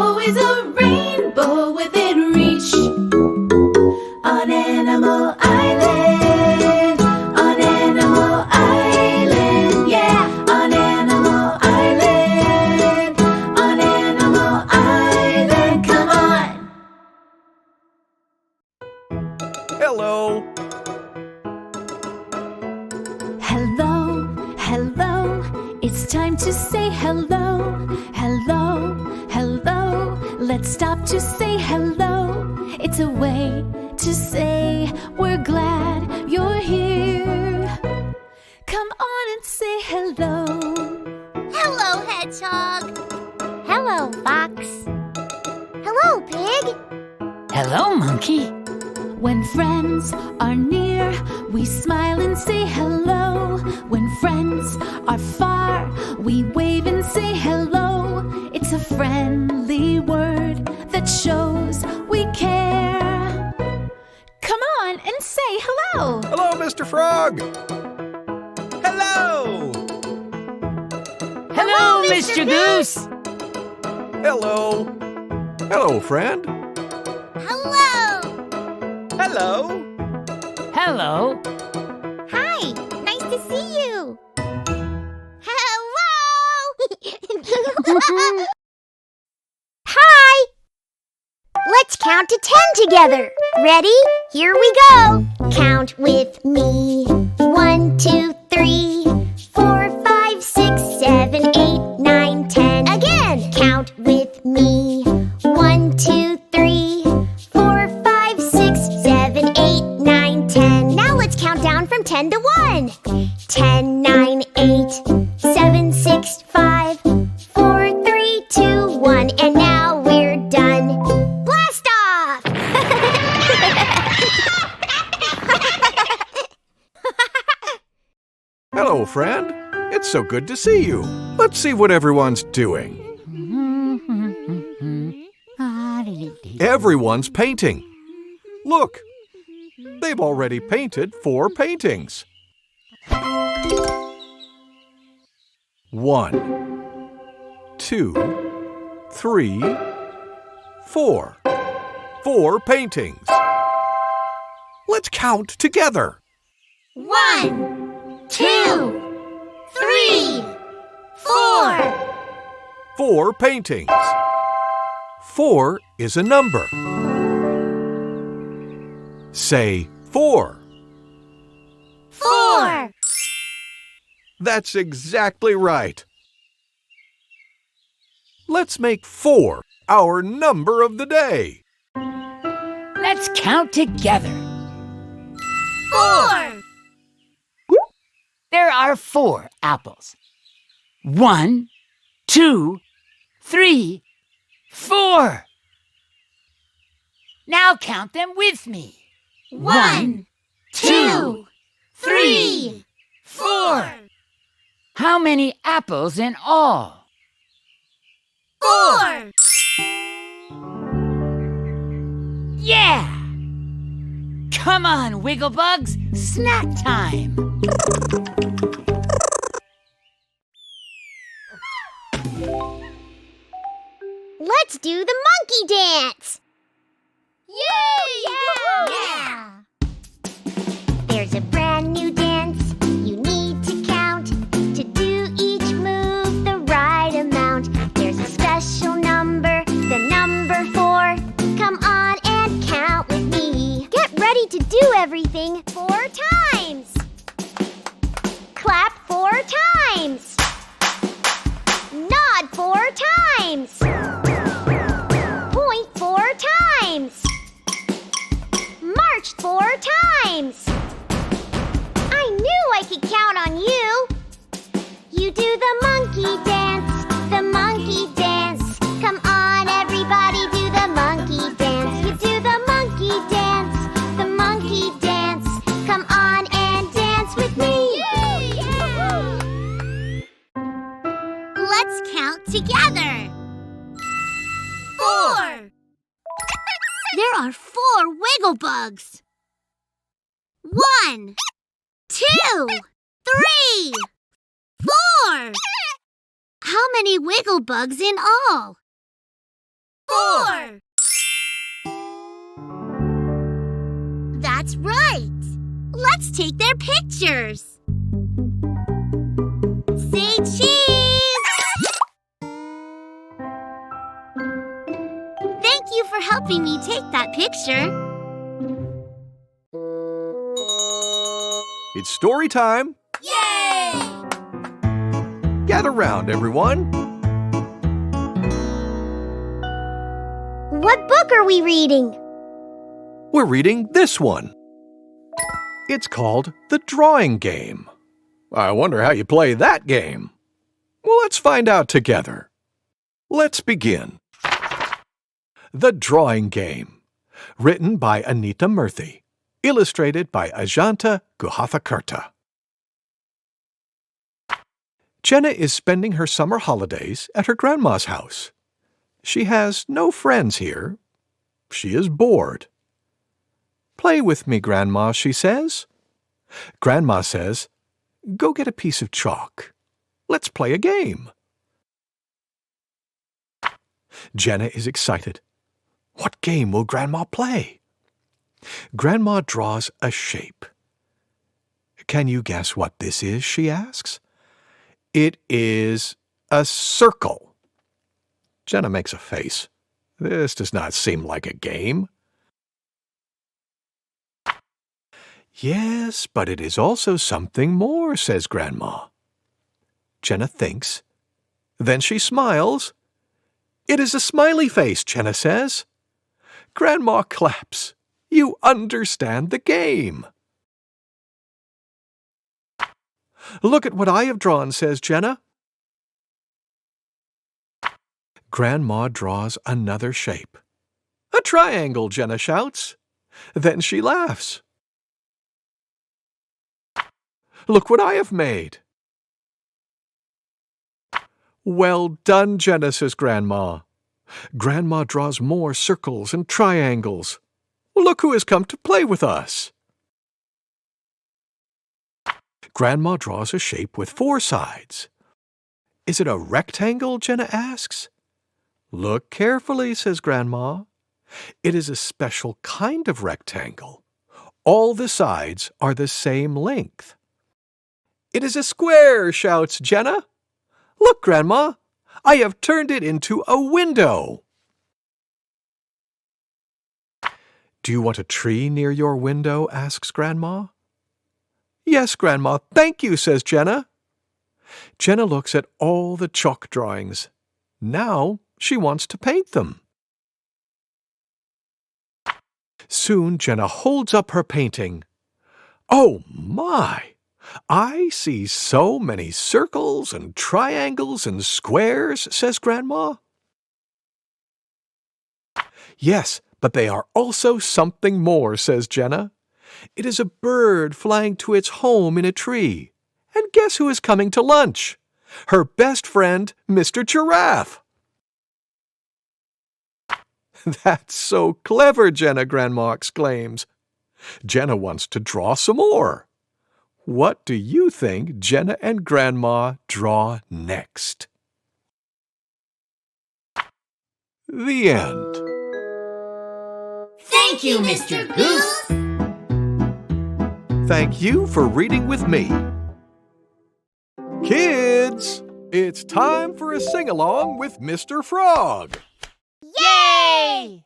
always a rainbow within reach. On Animal Island, on Animal Island, yeah, on Animal Island, on Animal Island, come on. Hello. Hello, hello, it's time to say hello. Hello, hello, let's stop to say hello. It's a way to say we're glad you're here. Come on and say hello. Hello, Hedgehog. Hello, Fox. Hello, Pig. Hello, Monkey. When friends are near, we smile and say hello. When friends are far, we wave and say hello. It's a friendly word that shows we care. Come on and say hello. Hello, Mr. Frog. Hello. Hello, Mr. Goose. Hello. Hello, friend. Hello. Hello. Hello. Hi, nice to see you. Hello. Hi. Let's count to 10 together. Ready? Here we go. Count with me. 1, 2, 3, 4, 5, 6, 7, 8, 9, 10. Again. Count with me. 1, 2, 3, 4, 5, 6, 7, 8, 9, 10. Now let's count down from 10 to 1. 10, 9, 8, 7, 6, 5, 4, 3, 2, 1. And now we're done. Blast off! Hello, friend. It's so good to see you. Let's see what everyone's doing. Everyone's painting. Look, they've already painted 4 paintings. 1, 2, 3, 4. 4 paintings. Let's count together. 1, 2, 3, 4. 4 paintings. 4 is a number. Say 4. 4. That's exactly right. Let's make 4 our number of the day. Let's count together. 4. There are 4 apples. 1, 2, 3, 4. Now count them with me. 1, 2, 3, 4. How many apples in all? 4. Yeah! Come on, Wigglebugs, snack time! Let's do the monkey dance! Yay! Yeah! There's a brand new dance you need to count to do each move the right amount. There's a special number, the number 4. Come on and count with me. Get ready to do everything 4 times. Clap 4 times. Nod 4 times. Point 4 times. March 4 times. I knew I could count on you. You do the monkey dance, the monkey dance. Come on, everybody, do the monkey dance. You do the monkey dance, the monkey dance. Come on and dance with me. Let's count together. 4. There are 4 wiggle bugs. 1, 2, 3, 4. How many wiggle bugs in all? That's right! Let's take their pictures! Say cheese! Thank you for helping me take that picture. It's story time. Yay! Gather round, everyone. What book are we reading? We're reading this one. It's called The Drawing Game. I wonder how you play that game. Well, let's find out together. Let's begin. The Drawing Game, written by Anita Murthy, illustrated by Ajanta Guhathakurta. Jenna is spending her summer holidays at her grandma's house. She has no friends here. She is bored. "Play with me, Grandma," she says. Grandma says, "Go get a piece of chalk. Let's play a game." Jenna is excited. What game will Grandma play? Grandma draws a shape. "Can you guess what this is?" she asks. "It is a circle." Jenna makes a face. This does not seem like a game. "Yes, but it is also something more," says Grandma. Jenna thinks. Then she smiles. "It is a smiley face," Jenna says. Grandma claps. "You understand the game." "Look at what I have drawn," says Jenna. Grandma draws another shape. "A triangle," Jenna shouts. Then she laughs. "Look what I have made." "Well done, Jenna," says Grandma. Grandma draws more circles and triangles. "Look who has come to play with us." Grandma draws a shape with 4 sides. "Is it a rectangle?" Jenna asks. "Look carefully," says Grandma. "It is a special kind of rectangle. All the sides are the same length." "It is a square," shouts Jenna. "Look, Grandma, I have turned it into a window." "Do you want a tree near your window?" asks Grandma. "Yes, Grandma, thank you," says Jenna. Jenna looks at all the chalk drawings. Now she wants to paint them. Soon Jenna holds up her painting. "Oh my! I see so many circles and triangles and squares," says Grandma. "Yes, but they are also something more," says Jenna. "It is a bird flying to its home in a tree. And guess who is coming to lunch? Her best friend, Mr. Giraffe." "That's so clever, Jenna," Grandma exclaims. Jenna wants to draw some more. What do you think Jenna and Grandma draw next? The end. Thank you, Mr. Goose. Thank you for reading with me. Kids, it's time for a sing-along with Mr. Frog. Yay!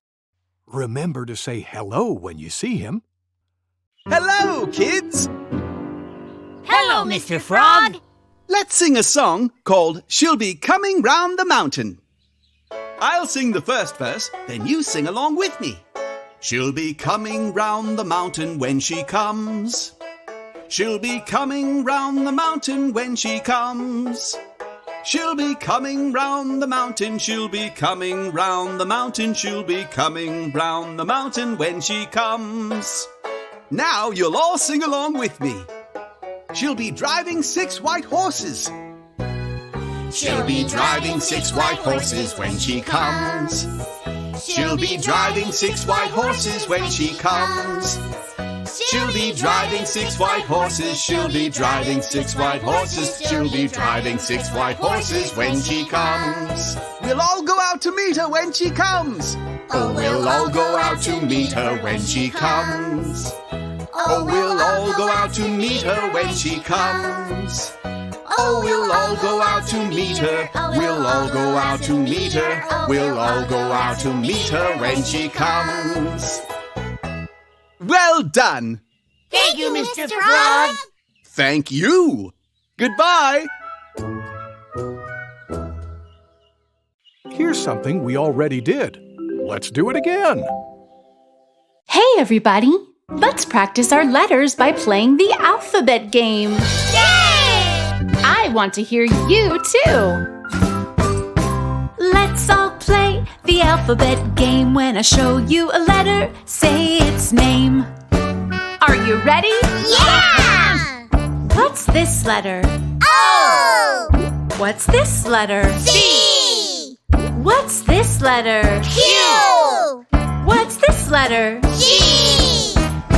Remember to say hello when you see him. Hello, kids! Hello, Mr. Frog. Let's sing a song called "She'll Be Coming Round the Mountain." I'll sing the first verse, then you sing along with me. She'll be coming round the mountain when she comes. She'll be coming round the mountain when she comes. She'll be coming round the mountain, she'll be coming round the mountain, she'll be coming round the mountain when she comes. Now you'll all sing along with me. She'll be driving 6 white horses. She'll be driving 6 white horses when she comes. She'll be driving 6 white horses when she comes. She'll be driving 6 white horses. She'll be driving 6 white horses. She'll be driving 6 white horses when she comes. We'll all go out to meet her when she comes. Oh, we'll all go out to meet her when she comes. Oh, we'll all go out to meet her when she comes. Oh, we'll all go out to meet her. We'll all go out to meet her. We'll all go out to meet her when she comes. Well done! Thank you, Mr. Frog. Thank you! Goodbye! Here's something we already did. Let's do it again. Hey, everybody! Let's practice our letters by playing the alphabet game. I want to hear you, too. Let's all play the alphabet game. When I show you a letter, say its name. Are you ready? Yeah! What's this letter? O! What's this letter? C! What's this letter? Q! What's this letter? G!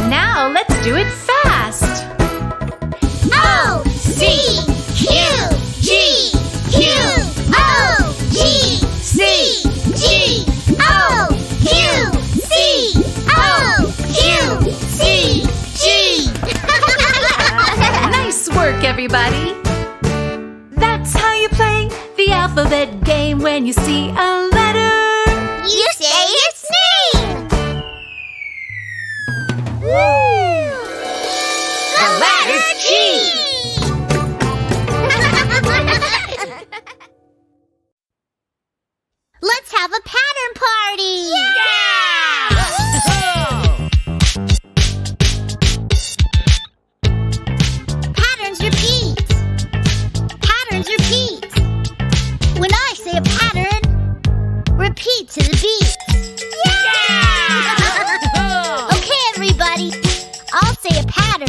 Now let's do it fast. O! C! Q! G! Q! O! G! C! G! O! Q! C! O! Q! C! G! Nice work, everybody. That's how you play the alphabet game. When you see a letter, You say its name! The letter G! Let's have a pattern party! Patterns repeat. Patterns repeat. When I say a pattern, repeat to the beat. Okay, everybody. I'll say a pattern.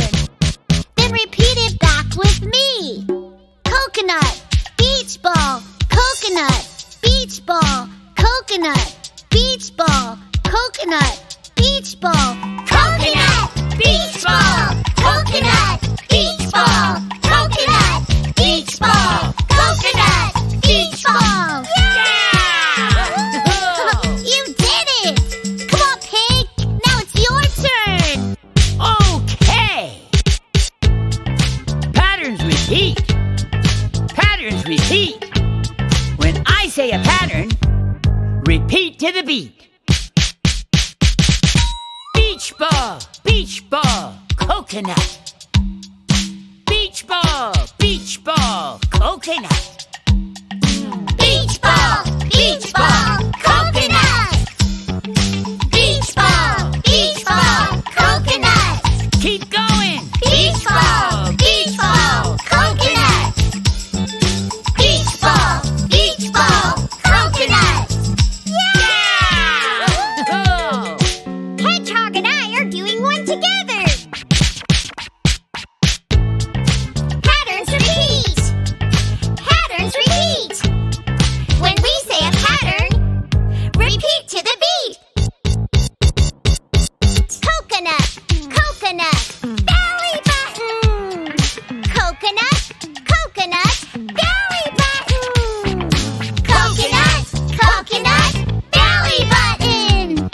Then repeat it back with me. Coconut, beach ball, coconut, beach ball, coconut, beach ball, coconut, beach ball, coconut, beach ball, coconut, beach ball, coconut, beach ball, coconut, beach ball. You did it! Come on, Pig. Now it's your turn. Okay. Patterns repeat. Patterns repeat. When I say a pattern, repeat to the beat. Beach ball, coconut. Beach ball, coconut. Beach ball, coconut. Beach ball, coconut. Keep going. Beach ball, coconut. Beach ball, coconut. Hedgehog and I are doing one together. Patterns repeat. Patterns repeat. When we say a pattern, repeat to the beat. Coconut, belly button. Coconut, belly button. Coconut, belly button.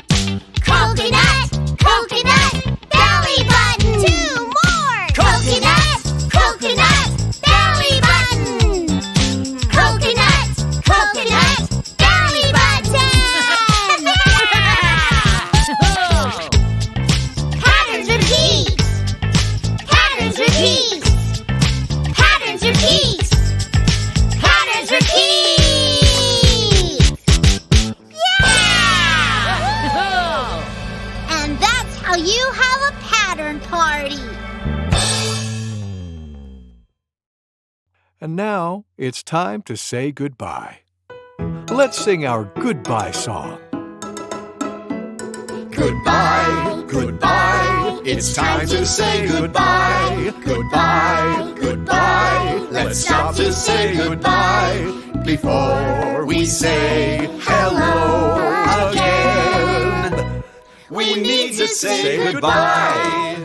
Coconut, belly button. Two more. Coconut, belly button. Coconut, belly button. Patterns repeat. Patterns repeat. Patterns repeat. Patterns repeat. Yeah! And that's how you have a pattern party. And now it's time to say goodbye. Let's sing our goodbye song. Goodbye, goodbye, it's time to say goodbye. Goodbye, goodbye, let's stop to say goodbye before we say hello again. We need to say goodbye.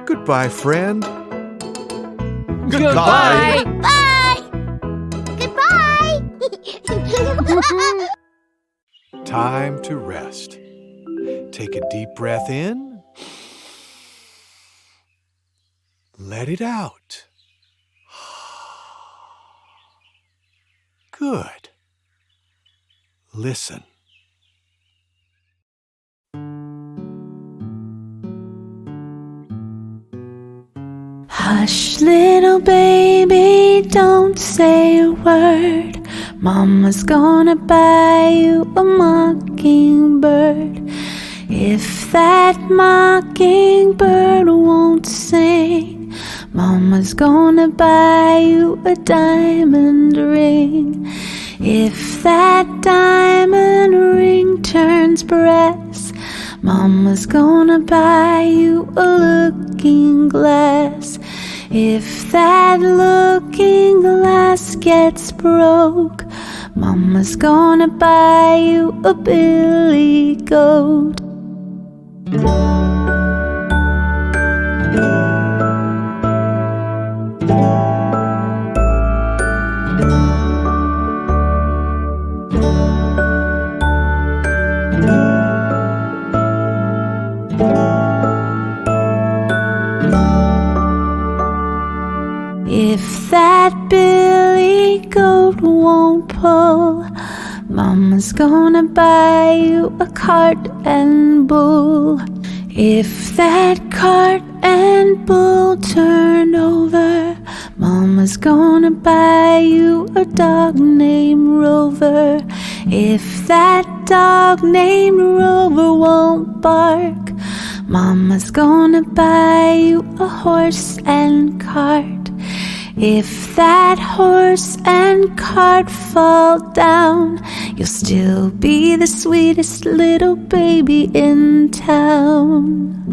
Goodbye, friend. Goodbye. Bye. Goodbye. Time to rest. Take a deep breath in Let it out. Good. Listen. Hush, little baby, don't say a word. Mama's gonna buy you a mockingbird. If that mockingbird won't sing, Mama's gonna buy you a diamond ring. If that diamond ring turns brass, Mama's gonna buy you a looking glass. If that looking glass gets broke, Mama's gonna buy you a billy goat. If that billy goat won't pull, Mama's gonna buy you a cart and bull. If that cart and bull turn over, Mama's gonna buy you a dog named Rover. If that dog named Rover won't bark, Mama's gonna buy you a horse and cart. If that horse and cart fall down, you'll still be the sweetest little baby in town.